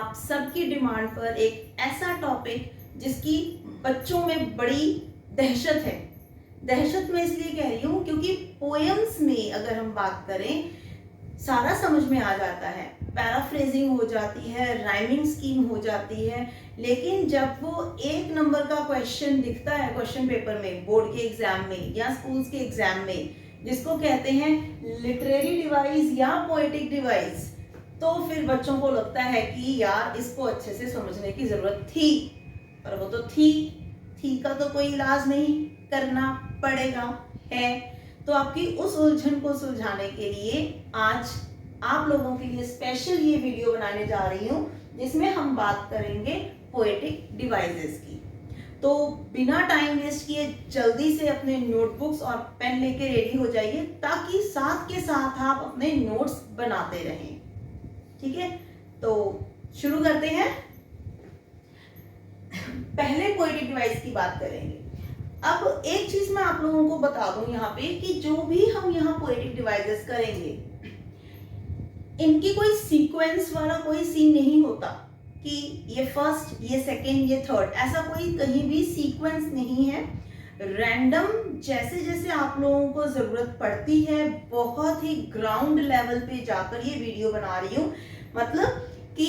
आप सबकी डिमांड पर एक ऐसा टॉपिक जिसकी बच्चों में बड़ी दहशत है। दहशत मैं इसलिए कह रही हूँ क्योंकि पोएम्स में अगर हम बात करें सारा समझ में आ जाता है, पैराफ्रेजिंग हो जाती है, राइमिंग स्कीम हो जाती है, लेकिन जब वो 1 नंबर का क्वेश्चन दिखता है क्वेश्चन पेपर में, बोर्ड के एग्जाम में या स्कूल्स के एग्जाम में, जिसको कहते हैं लिटरेरी डिवाइस या पोएटिक डिवाइस, तो फिर बच्चों को लगता है कि यार इसको अच्छे से समझने की जरूरत थी, पर वो तो थी का तो कोई इलाज नहीं, करना पड़ेगा है। तो आपकी उस उलझन को सुलझाने के लिए आज आप लोगों के लिए स्पेशल ये वीडियो बनाने जा रही हूँ, जिसमें हम बात करेंगे पोएटिक डिवाइसेस की। तो बिना टाइम वेस्ट किए जल्दी से अपने नोटबुक्स और पेन लेके रेडी हो जाइए, ताकि साथ के साथ आप अपने नोट्स बनाते रहें। ठीक है, तो शुरू करते हैं। पहले पोएटिक डिवाइस की बात करेंगे। अब एक चीज मैं आप लोगों को बता दूं यहाँ पे कि जो भी हम यहाँ पोएटिक डिवाइसेस करेंगे, इनकी कोई सीक्वेंस वाला कोई सीन नहीं होता कि ये फर्स्ट, ये सेकंड, ये थर्ड, ऐसा कोई कहीं भी सीक्वेंस नहीं है। रैंडम जैसे जैसे आप लोगों को जरूरत पड़ती है, बहुत ही ग्राउंड लेवल पे जाकर ये वीडियो बना रही हूँ। मतलब कि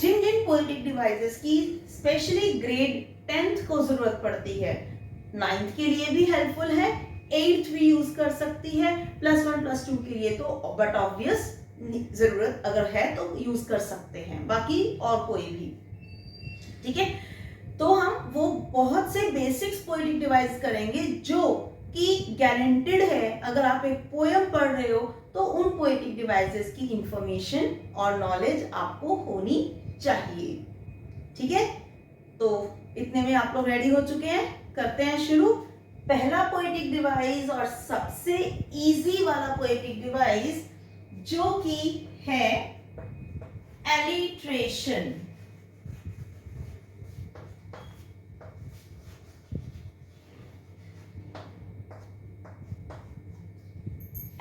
जिन जिन पोएटिक डिवाइसेस की स्पेशली ग्रेड 10th को जरूरत पड़ती है, 9th के लिए भी हेल्पफुल है, 8th भी यूज कर सकती है, +1 +2 के लिए तो बट ऑब्वियस जरूरत अगर है तो यूज कर सकते हैं, बाकी और कोई भी। ठीक है, तो हम वो बहुत से बेसिक्स पोएटिक डिवाइस करेंगे जो कि गारंटेड है, अगर आप एक पोएम पढ़ रहे हो तो उन पोएटिक डिवाइसेस की इंफॉर्मेशन और नॉलेज आपको होनी चाहिए। ठीक है, तो इतने में आप लोग रेडी हो चुके हैं, करते हैं शुरू। पहला पोएटिक डिवाइस और सबसे इजी वाला पोएटिक डिवाइस जो कि है एलिट्रेशन।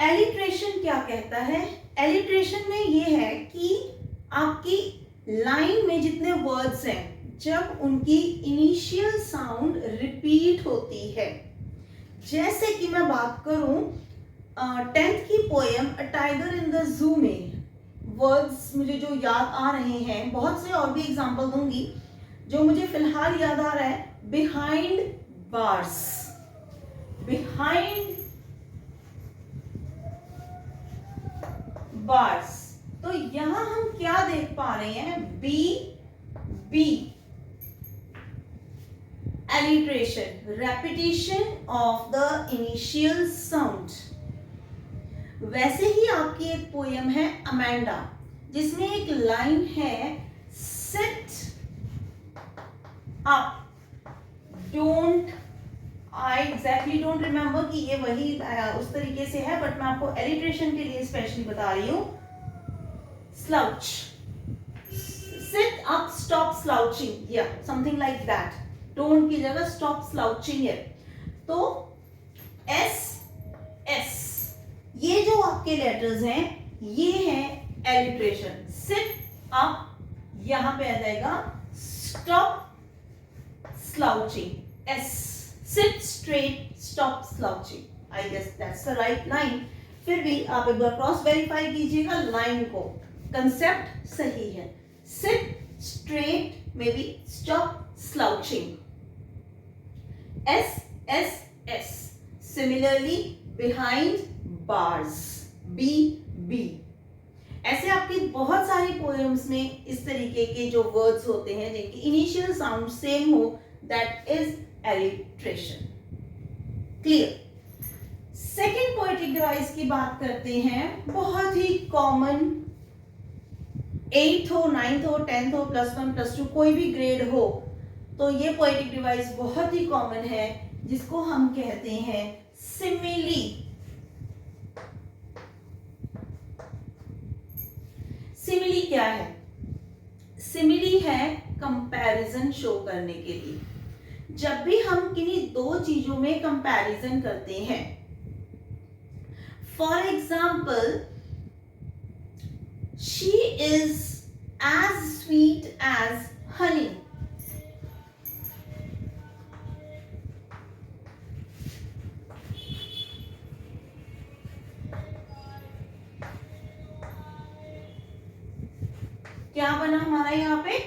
एलिट्रेशन क्या कहता है? एलिट्रेशन में ये है कि आपकी लाइन में जितने वर्ड्स हैं, जब उनकी इनिशियल साउंड रिपीट होती है, जैसे कि मैं बात करूं 10th की poem a tiger in the zoo में, वर्ड्स मुझे जो याद आ रहे हैं, बहुत से और भी एग्जांपल दूंगी, जो मुझे फिलहाल याद आ रहा है, बिहाइंड बार्स, बिहाइंड बार्स। तो यहां हम क्या देख पा रहे हैं? B alliteration, repetition of the initial sound. वैसे ही आपकी एक पोएम है अमेंडा, जिसमें एक लाइन है sit up, don't, I exactly don't remember कि ये वही उस तरीके से है, बट मैं आपको एलिट्रेशन के लिए स्पेशली बता रही हूं। Slouch, sit up, stop slouching, या समथिंग लाइक दैट, डोंट की जगह स्टॉप स्लाउचिंग है। तो एस, ये जो आपके लेटर्स हैं, ये है एलिट्रेशन। सिट अप, यहां पे आ जाएगा stop slouching, S, sit straight, stop slouching. I guess that's the right line. फिर भी आप एक बार क्रॉस वेरीफाई कीजिएगा लाइन को, कंसेप्ट सही है। सिट स्ट्रेट में भी stop slouching, S. Similarly behind bars, B. ऐसे आपकी बहुत सारी पोएम्स में इस तरीके के जो वर्ड्स होते हैं जिनकी इनिशियल साउंड सेम हो, that is alliteration. Clear? Second poetic device की बात करते हैं, बहुत ही कॉमन, 8th हो, 9th हो, 10th हो, +1 +2 कोई भी ग्रेड हो, तो ये पोएटिक डिवाइस बहुत ही कॉमन है, जिसको हम कहते हैं सिमिली। सिमिली क्या है? सिमिली है कंपैरिजन शो करने के लिए। जब भी हम किन्हीं दो चीजों में कंपैरिजन करते हैं, for example, she is as sweet as honey. क्या बना हमारा यहाँ पे?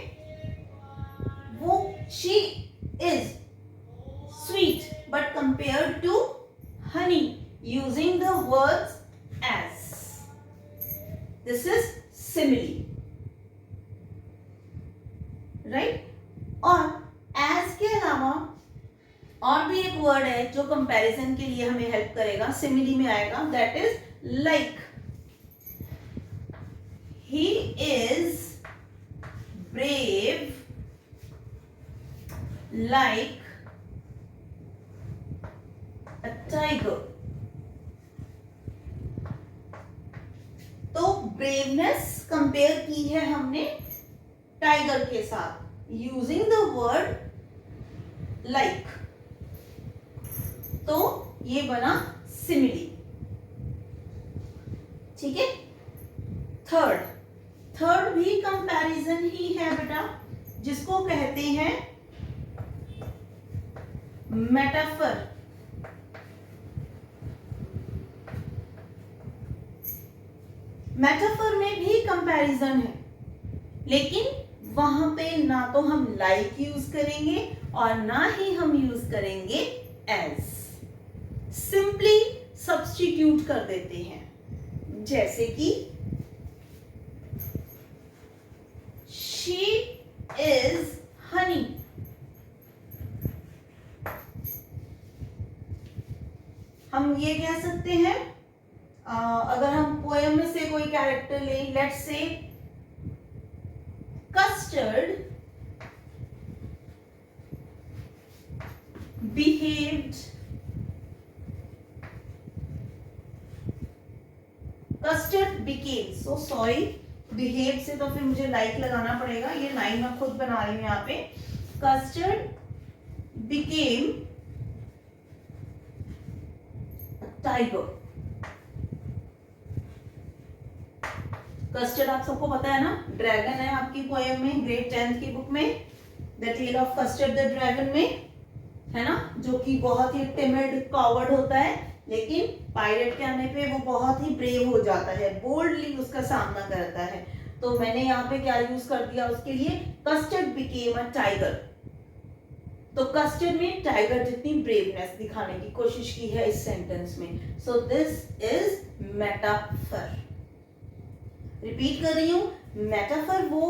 वो she is sweet but compared to honey using the words as. This is simile, right? और as के अलावा और भी एक वर्ड है जो कंपैरिजन के लिए हमें हेल्प करेगा, सिमिली में आएगा, that is like. He is brave like a tiger. तो ब्रेवनेस कंपेयर की है हमने टाइगर के साथ यूजिंग द वर्ड लाइक. तो ये बना सिमिली. ठीक है. थर्ड भी कंपैरिजन ही है बेटा, जिसको कहते हैं मेटाफर. मेटाफर में भी कंपैरिजन है, लेकिन वहां पे ना तो हम लाइक यूज करेंगे और ना ही हम यूज करेंगे एज. सिंपली सब्स्टिट्यूट कर देते हैं. जैसे कि she is honey. हम ये कह सकते हैं, अगर हम पोएम में से कोई कैरेक्टर लें, let's say custard behaved, custard became, so sorry, behave से तो फिर मुझे लाइक लगाना पड़ेगा, ये लाइन मैं खुद बना रही हूं यहाँ पे. Custard became tiger. कस्टर्ड आप सबको पता है ना, ड्रैगन है आपकी पोएम में, ग्रेड 10th की बुक में, the tale of Custard the dragon में, है ना, जो कि बहुत ही टिमिड कॉवर्ड होता है, लेकिन पायरेट के आने पे वो बहुत ही ब्रेव हो जाता है, बोल्डली उसका सामना करता है. तो मैंने यहाँ पे क्या यूज कर दिया उसके लिए, कस्टर्ड बिकेम अ टाइगर. तो कस्टर्ड में टाइगर जितनी ब्रेवनेस दिखाने की कोशिश की है इस सेंटेंस में. सो दिस इज मेटाफर. रिपीट कर रही हूं, मेटाफर वो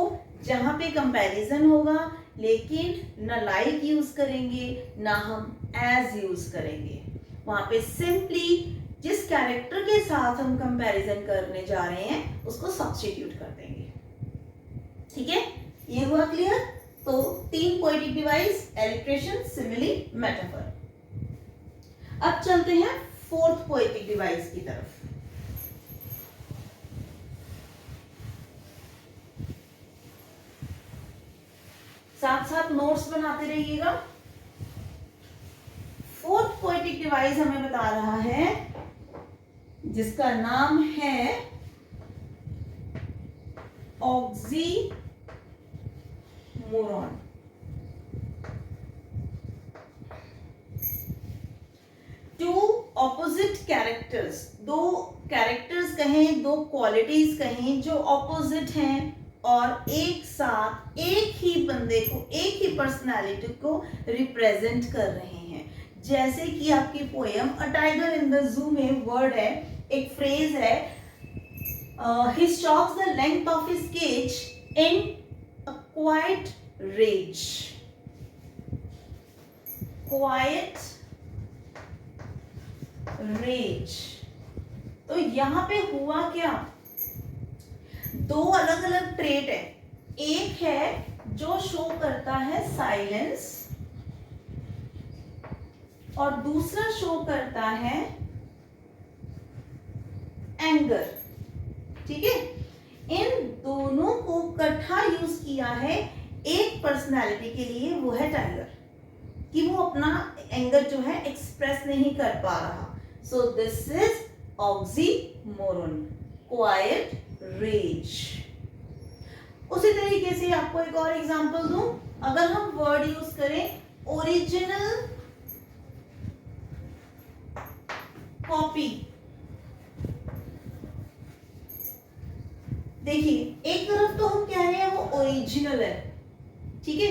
जहां पे कंपैरिजन होगा, लेकिन ना लाइक यूज करेंगे ना हम एज यूज करेंगे. वहां पे सिंपली जिस कैरेक्टर के साथ हम कंपैरिजन करने जा रहे हैं उसको सब्स्टिट्यूट कर देंगे. ठीक है, ये हुआ क्लियर. तो 3 poetic device, alliteration, simile, metaphor. अब चलते हैं 4th पोएटिक डिवाइस की तरफ. साथ साथ नोट्स बनाते रहिएगा. 4th पोएटिक डिवाइस हमें बता रहा है, जिसका नाम है ऑक्सीमोरॉन. टू ऑपोजिट कैरेक्टर्स, दो कैरेक्टर्स कहें, दो क्वालिटीज कहें जो ऑपोजिट हैं और एक साथ एक ही बंदे को, एक ही पर्सनालिटी को रिप्रेजेंट कर रहे हैं. जैसे कि आपकी poem a tiger in the zoo में वर्ड है, एक फ्रेज है, he stalks the length of his cage in a quiet rage. Quiet rage. तो यहां पे हुआ क्या, दो अलग अलग ट्रेट है. एक है जो शो करता है साइलेंस और दूसरा शो करता है एंगर. ठीक है, इन दोनों को इकट्ठा यूज किया है एक पर्सनालिटी के लिए, वो है टाइगर, कि वो अपना एंगर जो है एक्सप्रेस नहीं कर पा रहा. So this is oxymoron, quite rage. उसी तरीके से आपको एक और एग्जांपल दूं, अगर हम वर्ड यूज करें ओरिजिनल कॉपी, देखिए एक तरफ तो हम कह रहे हैं वो ओरिजिनल है, ठीक है,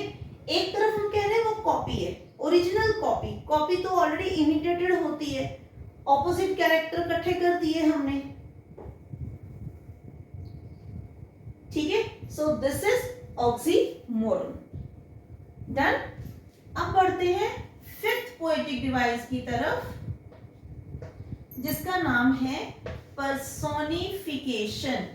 एक तरफ हम कह रहे हैं वो कॉपी है। ओरिजिनल कॉपी, कॉपी तो ऑलरेडी इमिटेटेड होती है, ऑपोजिट कैरेक्टर इकट्ठे कर दिए हमने, ठीक है। सो दिस इज ऑक्सीमोरन। डन। अब बढ़ते हैं फिफ्थ पोएटिक डिवाइस की तरफ, जिसका नाम है पर्सोनिफिकेशन।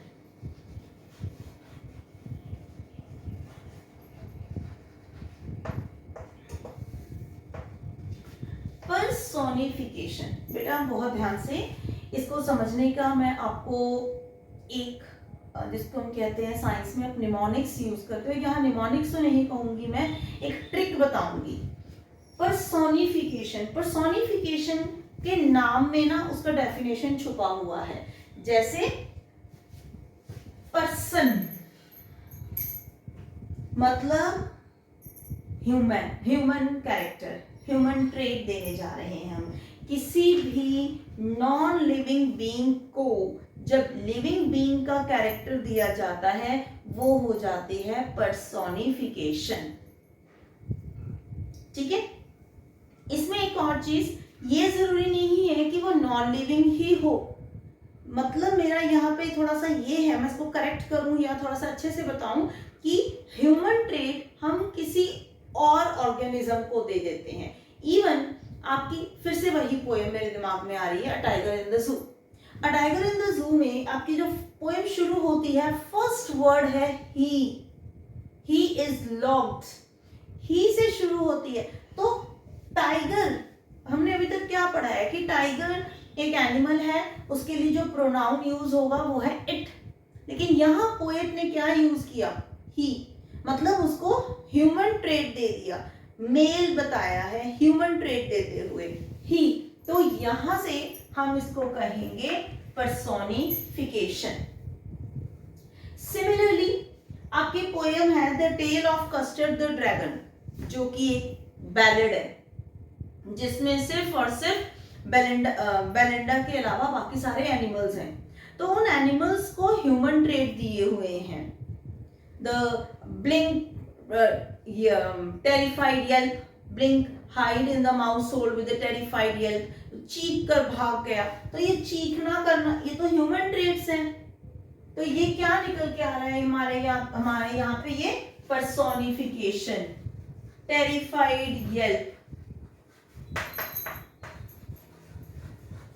पर्सोनिफिकेशन, बेटा बहुत ध्यान से इसको समझने का मैं आपको एक, जिसको हम कहते हैं साइंस में आप निमोनिक्स यूज करते हो, यहाँ निमोनिक्स तो नहीं कहूंगी मैं, एक ट्रिक बताऊंगी। पर्सोनिफिकेशन, पर्सोनिफिकेशन के नाम में ना उसका डेफिनेशन छुपा हुआ है। जैसे पर्सन मतलब human, human character, human trait देने जा रहे हैं हम। किसी भी नॉन लिविंग बीइंग को जब लिविंग बीइंग का कैरेक्टर दिया जाता है वो हो जाती है पर्सोनिफिकेशन, ठीक है। इसमें एक और चीज, ये जरूरी नहीं है कि वो नॉन लिविंग ही हो, मतलब मेरा यहाँ पे थोड़ा सा ये है, मैं इसको करेक्ट करूं या थोड़ा सा अच्छे से बताऊं कि ह्यूमन ट्रेट हम किसी और ऑर्गेनिज्म को दे देते हैं। इवन आपकी फिर से वही पोएम मेरे दिमाग में आ रही है, a tiger in the zoo. A tiger in the zoo में आपकी जो पोएम शुरू होती है, फर्स्ट वर्ड है ही इज लॉक्ड, ही से शुरू होती है। तो टाइगर, हमने अभी तक क्या पढ़ा है कि टाइगर एक एनिमल है, उसके लिए जो प्रोनाउन यूज होगा वो है इट, लेकिन यहाँ पोएट ने क्या यूज किया, ही, मतलब उसको ह्यूमन ट्रेट दे दिया, मेल बताया है ह्यूमन ट्रेट देते हुए ही। तो यहां से हम इसको कहेंगे पर्सोनिफिकेशन। सिमिलरली आपकी पोएम है the tale of Custard the dragon, जो कि एक बैलेड है जिसमें सिर्फ और सिर्फ बेलिंडा के अलावा बाकी सारे एनिमल्स हैं। तो उन एनिमल्स को ह्यूमन ट्रेट दिए हुए हैं। The Blink terrified yelp, Blink hide in the mouse hole with the terrified yelp, चीख कर भाग गया। तो ये चीखना करना, ये तो ह्यूमन ट्रेट्स हैं। तो ये क्या निकल के आ रहा है हमारे यहाँ पे, ये पर्सोनिफिकेशन, टेरिफाइड येल्प,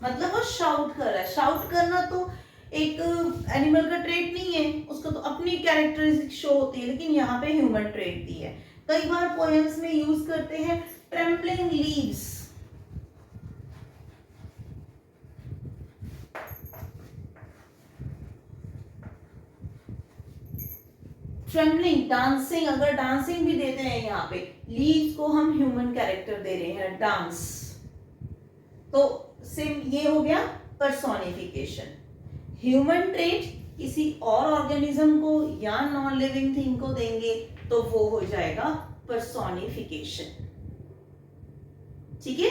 मतलब वो शाउट कर रहा है। शाउट करना तो एक एनिमल का ट्रेट नहीं है, उसको तो अपनी कैरेक्टरिस्टिक शो होती है, लेकिन यहाँ पे ह्यूमन ट्रेट दी है। कई बार पोएम्स में यूज करते हैं ट्रेम्पलिंग लीव्स, ट्रेम्बलिंग, डांसिंग, अगर डांसिंग भी देते हैं यहाँ पे, लीव्स को हम ह्यूमन कैरेक्टर दे रहे हैं, डांस। तो सिम ये हो गया पर्सोनिफिकेशन। ह्यूमन ट्रेट किसी और ऑर्गेनिज्म को या नॉन लिविंग थिंग को देंगे तो वो हो जाएगा पर्सोनिफिकेशन, ठीक है।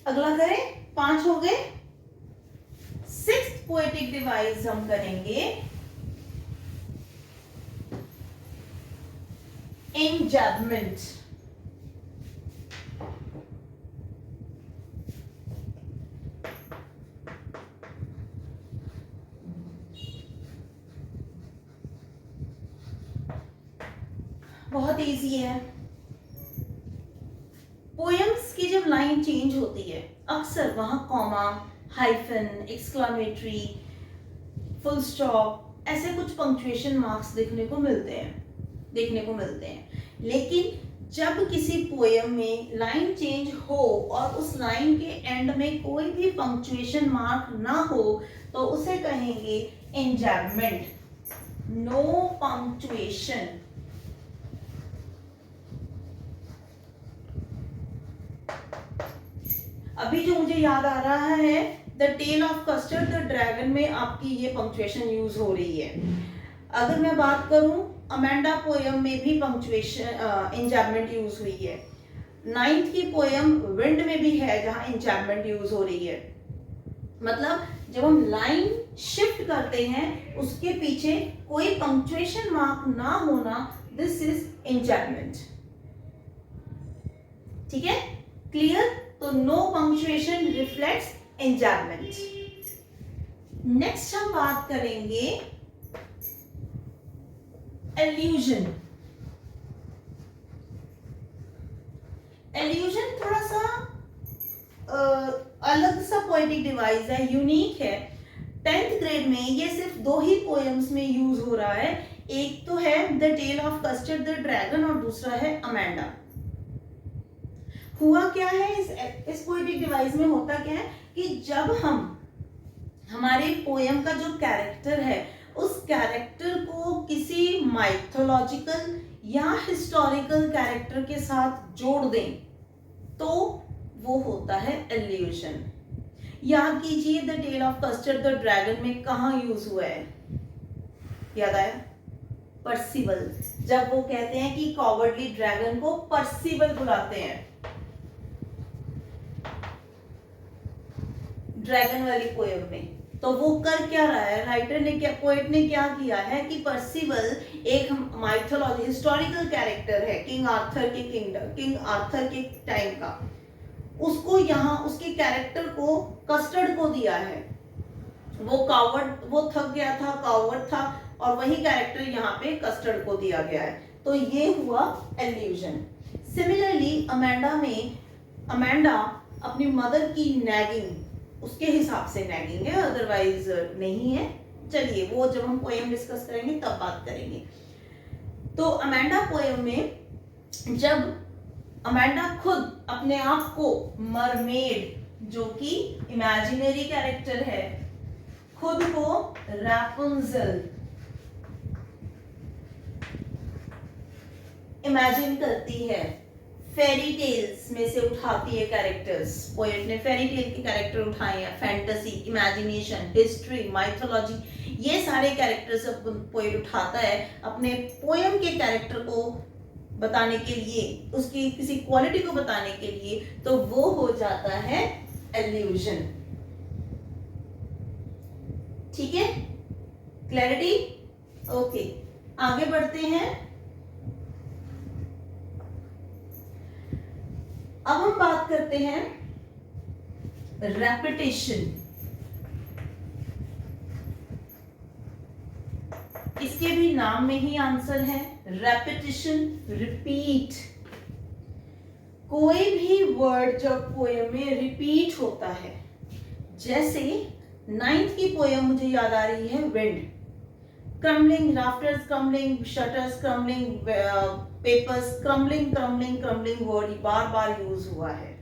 अगला करें, 5 हो गए। सिक्स्थ पोएटिक डिवाइस हम करेंगे एंजैबमेंट। बहुत इजी है। पोएम्स की जब लाइन चेंज होती है अक्सर वहां comma, hyphen, exclamatory, full stop, ऐसे कुछ पंक्चुएशन मार्क्स देखने को मिलते हैं। लेकिन जब किसी पोएम में लाइन चेंज हो और उस लाइन के एंड में कोई भी पंक्चुएशन मार्क ना हो तो उसे कहेंगे एंजैबमेंट, नो पंक्चुएशन। अभी जो मुझे याद आ रहा है the tale of Custard the dragon में आपकी ये पंक्चुएशन यूज हो रही है। अगर मैं बात करूं अमेंडा पोयम में भी पंक्चुएशन इंजैम्पमेंट यूज हुई है। 9th की पोयम विंड में भी है जहां इंजैम्पमेंट यूज हो रही है। मतलब जब हम लाइन शिफ्ट करते हैं उसके पीछे कोई पंक्चुएशन मार्क ना होना, दिस इज इंजैम्पमेंट। ठीक है, क्लियर? तो नो पंक्चुएशन रिफ्लेक्ट्स इंजैम्पमेंट। नेक्स्ट हम बात करेंगे एल्यूजन। एल्यूजन थोड़ा सा अलग सा पोएटिक डिवाइस है, यूनिक है। 10th ग्रेड में ये सिर्फ 2 ही पोएम्स में यूज हो रहा है। एक तो है the tale of Custard the dragon और दूसरा है अमेंडा। हुआ क्या है इस पोएटिक डिवाइस में, होता क्या है कि जब हम हमारे पोएम का जो कैरेक्टर है उस कैरेक्टर को किसी माइथोलॉजिकल या हिस्टोरिकल कैरेक्टर के साथ जोड़ दें तो वो होता है एल्यूजन। याद कीजिए the tale of Custard the dragon में कहां यूज हुआ है, याद आया? पर्सिवल। जब वो कहते हैं कि कॉवर्डली ड्रैगन को पर्सिवल बुलाते हैं, ड्रैगन वाली पोएम में, तो वो कर क्या रहा है, राइटर ने क्या, पोएट ने क्या किया है कि पर्सिवल एक माइथोलॉजी हिस्टोरिकल कैरेक्टर है किंग आर्थर के किंग आर्थर के टाइम का, उसको यहाँ उसके कैरेक्टर को कस्टर्ड को दिया है। वो कावर्ड, वो थक गया था, कावर्ड था, और वही कैरेक्टर यहाँ पे कस्टर्ड को दिया गया है। तो ये हुआ एल्यूजन। सिमिलरली अमेंडा में अमेंडा अपनी मदर की नैगिंग, उसके हिसाब से नैगिंग है, अदरवाइज नहीं है। चलिए वो जब हम पोएम डिस्कस करेंगे तब बात करेंगे। तो अमेंडा पोएम में जब अमेंडा खुद अपने आप को मरमेड, जो कि इमेजिनरी कैरेक्टर है, खुद को रैपुंज़ल इमेजिन करती है, फेरी टेल्स में से उठाती है कैरेक्टर्स। पोएट ने फेरी टेल के कैरेक्टर उठाए हैं, फैंटेसी, इमेजिनेशन, हिस्ट्री, माइथोलॉजी, ये सारे कैरेक्टर्स पोएट उठाता है अपने पोएम के कैरेक्टर को बताने के लिए, उसकी किसी क्वालिटी को बताने के लिए, तो वो हो जाता है एल्यूजन। ठीक है, क्लैरिटी? ओके, आगे बढ़ते हैं। अब हम बात करते हैं रेपिटेशन। इसके भी नाम में ही आंसर है, रेपिटेशन, रिपीट। कोई भी वर्ड जब पोएम में रिपीट होता है, जैसे 9th की पोएम मुझे याद आ रही है wind, crumbling, rafters crumbling, shutters crumbling, papers crumbling, crumbling, crumbling word बार बार यूज हुआ है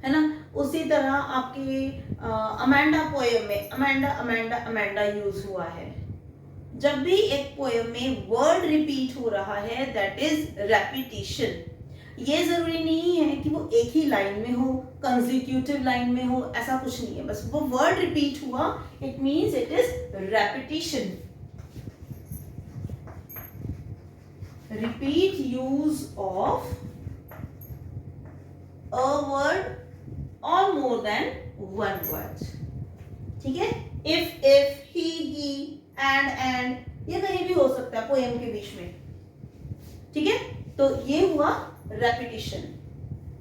ना। उसी तरह आपकी अमेंडा पोएम में अमेंडा अमेंडा अमेंडा यूज हुआ है। जब भी एक पोएम में वर्ड रिपीट हो रहा है दैट इज रेपिटेशन। ये जरूरी नहीं है कि वो एक ही लाइन में हो, कंसेक्यूटिव लाइन में हो, ऐसा कुछ नहीं है, बस वो वर्ड रिपीट हुआ, it means it is repetition. Repeat use of a word or more than one word. ठीक है, if, he, and ये कहीं भी हो सकता है पोएम के बीच में। ठीक है, तो ये हुआ रेपिटेशन।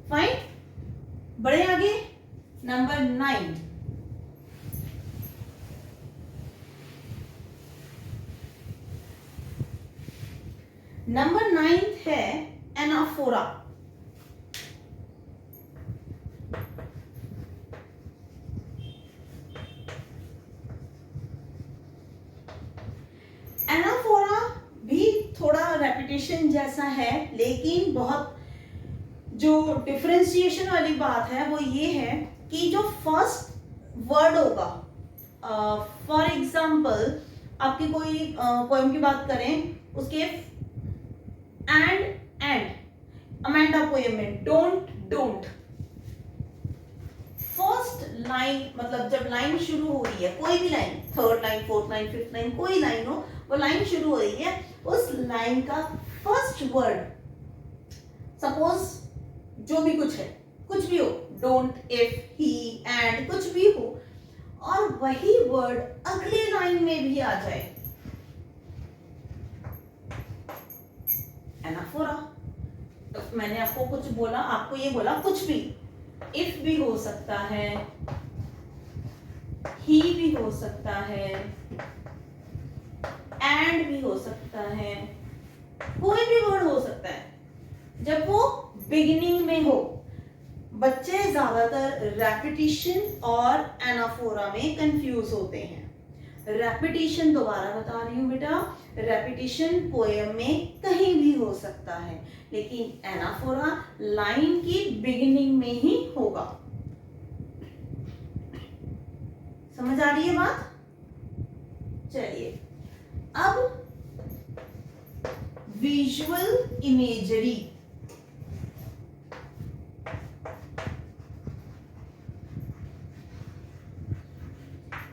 फाइन, बढ़े आगे। नंबर 9, नंबर 9 है एनाफोरा। एनाफोरा भी थोड़ा रेपिटेशन जैसा है, लेकिन बहुत जो डिफरेंशिएशन वाली बात है वो ये है कि जो फर्स्ट वर्ड होगा, फॉर एग्जाम्पल आपकी कोई पोएम की बात करें, उसके एंड अमेंडा पोएम में डोंट, फर्स्ट लाइन लाइन, मतलब जब लाइन शुरू हो रही है, कोई भी line, third line, fourth line, fifth line, कोई लाइन हो, वो लाइन शुरू हो रही है, उस लाइन का फर्स्ट वर्ड, सपोज जो भी कुछ है, कुछ भी हो, डोंट, इफ, ही, एंड, कुछ भी हो, और वही वर्ड अगले लाइन में भी आ जाए, एनाफोरा। तो मैंने आपको कुछ बोला, आपको ये बोला कुछ भी, इफ भी हो सकता है, ही भी हो सकता है, एंड भी हो सकता है, कोई भी वर्ड हो सकता है, जब वो बिगिनिंग में हो। बच्चे ज्यादातर रेपिटिशन और एनाफोरा में कंफ्यूज होते हैं। रेपिटिशन, दोबारा बता रही हूँ बेटा, रेपिटिशन पोएम में कहीं भी हो सकता है, लेकिन एनाफोरा लाइन की बिगिनिंग में ही होगा। समझ आ रही है बात? चलिए, अब विजुअल इमेजरी।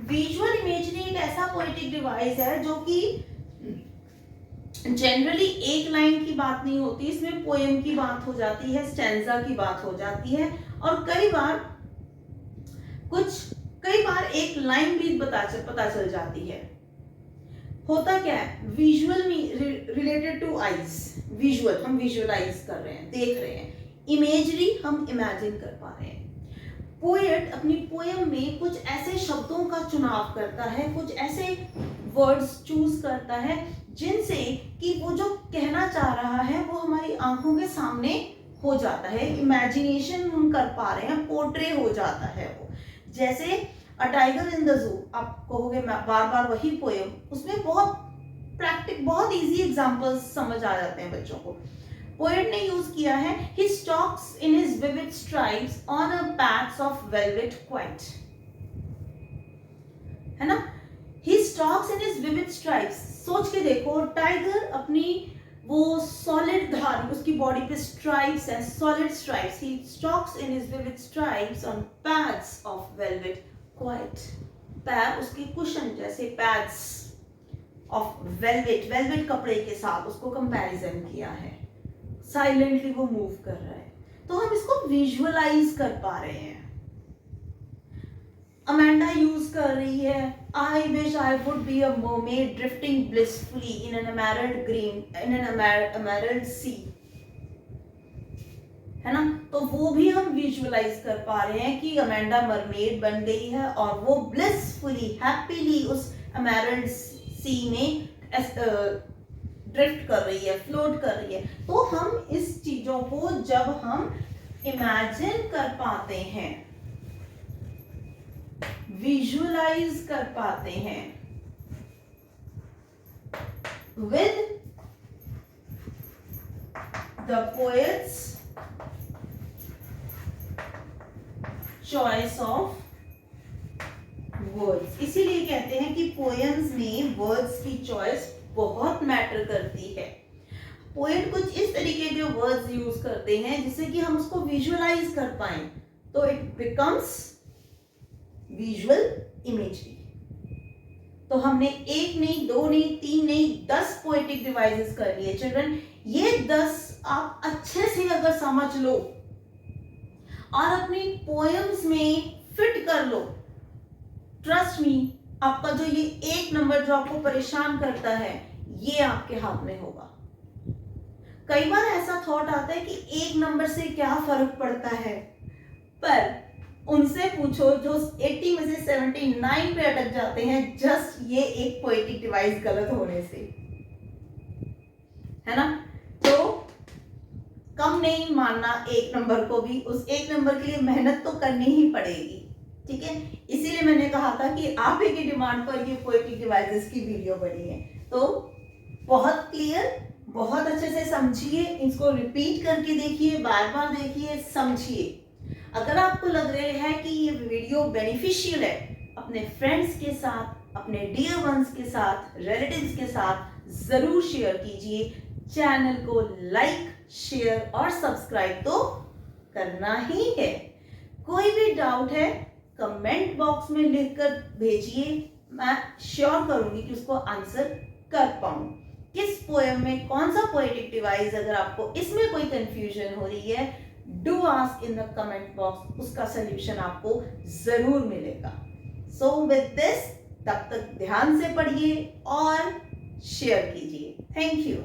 विजुअल इमेजरी एक ऐसा पोएटिक डिवाइस है जो कि जनरली एक लाइन की बात नहीं होती, इसमें पोएम की बात हो जाती है, स्टैंजा की बात हो जाती है, और कई बार एक लाइन भी पता चल जाती है। होता क्या है, visual related two eyes, visual हम विजुअलाइज कर रहे हैं, देख रहे हैं, इमेजरी हम इमेजिन कर पा रहे हैं। पोएट अपनी पोएम में कुछ ऐसे शब्दों का चुनाव करता है, कुछ ऐसे वर्ड्स चूज करता है जिनसे कि वो जो कहना चाह रहा है वो हमारी आंखों के सामने हो जाता है, इमेजिनेशन हम कर पा रहे हैं, पोर्ट्रे हो जाता है वो। जैसे a tiger in the zoo, आप कहोगे बार बार वही पोएम, उसमें बहुत इजी एग्जांपल्स समझ आ जाते हैं बच्चों को। पोएट ने यूज किया है, he stalks in his vivid stripes on a patch of velvet quite, है ना? He stalks in his vivid stripes, सोच के देखो, टाइगर अपनी वो सॉलिड धार, उसकी बॉडी पे स्ट्राइप्स हैं, solid stripes, he stalks in his vivid stripes on pads of velvet quite, पैर उसके कुशन जैसे पैड्स ऑफ वेलवेट, वेलवेट कपड़े के साथ उसको कंपैरिजन किया है, साइलेंटली वो मूव कर रहा है, तो हम इसको विजुअलाइज कर पा रहे हैं। अमेंडा यूज कर रही है, I wish I would be a mermaid drifting blissfully in an emerald green, in an emerald sea, है ना? तो वो भी हम विजुअलाइज कर पा रहे हैं कि अमेंडा मरमेड बन गई है और वो ब्लिसफुली, हैप्पीली उस एमरल्ड सी में ड्रिफ्ट कर रही है, फ्लोट कर रही है। तो हम इस चीजों को जब हम इमेजिन कर पाते हैं, विजुअलाइज कर पाते हैं with the poets choice of words, इसीलिए कहते हैं कि पोएम्स में वर्ड्स की चॉइस बहुत मैटर करती है। पोएट कुछ इस तरीके के वर्ड्स यूज करते हैं जिससे कि हम उसको विजुअलाइज कर पाए, तो इट बिकम्स विजुअल इमेजरी। तो हमने एक नहीं, दो नहीं, तीन नहीं, 10 पोएटिक डिवाइसेस कर लिए चिल्ड्रन। ये 10 आप अच्छे से अगर समझ लो और अपनी पोएम्स में फिट कर लो, ट्रस्ट मी, आपका जो ये 1 नंबर जो आपको परेशान करता है, ये आपके हाथ में होगा। कई बार ऐसा थॉट आता है कि 1 नंबर से क्या फर्क पड़ता है, पर उनसे पूछो जो 80 में से 79 पे अटक जाते हैं जस्ट ये एक पोएटिक डिवाइस गलत होने से, है ना? तो कम नहीं मानना 1 नंबर को भी, उस 1 नंबर के लिए मेहनत तो करनी ही पड़ेगी, ठीक है? इसीलिए मैंने कहा था कि आप ही की डिमांड पर ये पोएटिक डिवाइसेस की वीडियो बनी है। तो बहुत क्लियर, बहुत अच्छे से समझिए, इसको रिपीट करके देखिए, बार बार देखिए, समझिए। अगर आपको लग रहा है कि ये वीडियो बेनिफिशियल है, अपने फ्रेंड्स के साथ, अपने डियर वंस के साथ, रिलेटिव्स के साथ जरूर शेयर कीजिए। चैनल को लाइक, शेयर और सब्सक्राइब तो करना ही है। कोई भी डाउट है कमेंट बॉक्स में लिखकर भेजिए, मैं श्योर करूंगी कि उसको आंसर कर पाऊं। किस पोएम में कौन सा पोएटिक डिवाइस, अगर आपको इसमें कोई कंफ्यूजन हो रही है, do ask in the comment box, उसका सोल्यूशन आपको जरूर मिलेगा। सो विद दिस, तब तक ध्यान से पढ़िए और शेयर कीजिए। Thank you.